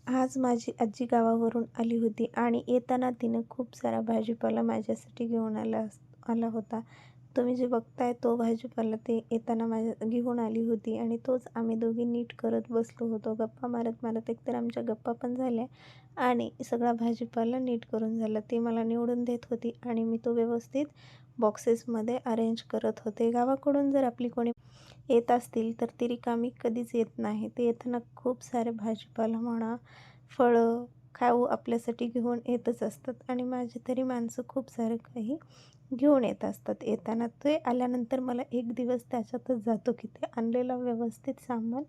आज माझी आजी गावावरून आली होती आणि येताना तिनं खूप सारा भाजीपाला माझ्यासाठी घेऊन आला होता. तुम्ही जे बघताय तो भाजीपाला ते येताना माझ्या घेऊन आली होती आणि तोच आम्ही दोघी नीट करत बसलो होतो. गप्पा मारत एकतर आमच्या गप्पा पण झाल्या आणि सगळा भाजीपाला नीट करून झाला. ती मला निवडून देत होती आणि मी तो व्यवस्थित बॉक्सेसमध्ये अरेंज करत होते. गावाकडून जर आपली कोणी येत असतील तर ती रिकामी कधीच येत नाही. ते येताना खूप सारे भाजीपाला म्हणा, फळं, खाऊ आपल्यासाठी घेऊन येतच असतात आणि माझी तरी माणसं खूप सारं काही घेऊन येत असतात. येताना ते आल्यानंतर मला एक दिवस त्याच्यातच जातो की ते आणलेलं व्यवस्थित सामान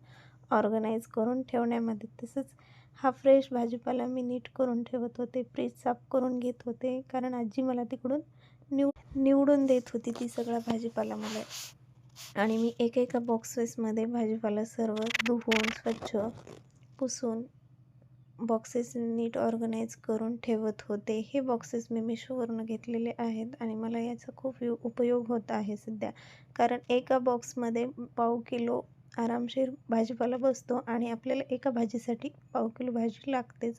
ऑर्गनाईज करून ठेवण्यामध्ये. तसंच हा फ्रेश भाजीपाला मी नीट करून ठेवत होते, फ्रीज साफ करून घेत होते, कारण आजी मला तिकडून निवडून देत होती ती सगळा भाजीपाला मला. आणि मी एकेका बॉक्सेसमध्ये भाजीपाला सर्व धुवून स्वच्छ पुसून बॉक्सेस नीट ऑर्गनाईज करून ठेवत होते. हे बॉक्सेस मी मिशोवरून घेतलेले आहेत आणि मला याचा खूप उपयोग होत आहे सध्या. कारण एका बॉक्समध्ये पाव किलो आरामशीर भाजीपाला बसतो आणि आपल्याला एका भाजीसाठी पाव किलो भाजी लागतेच.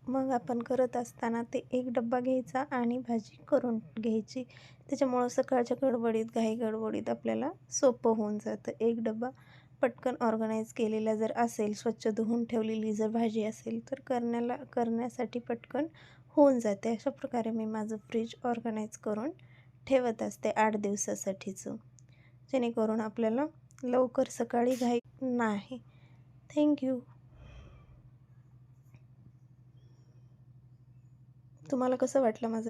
मग आपण करत असताना ते एक डब्बा घ्यायचा आणि भाजी करून घ्यायची. त्याच्यामुळं सकाळच्या गडबडीत, घाई गडबडीत आपल्याला सोपं होऊन जातं. एक डब्बा पटकन ऑर्गनाईज केलेला जर असेल, स्वच्छ धुवून ठेवलेली जर भाजी असेल तर करण्यासाठी पटकन होऊन जाते. अशा प्रकारे मी माझं फ्रीज ऑर्गनाईज करून ठेवत असते 8 दिवसासाठीचं, जेणेकरून आपल्याला लवकर सकाळी घाई नाही. थँक्यू. तुम्हाला कसं वाटलं माझं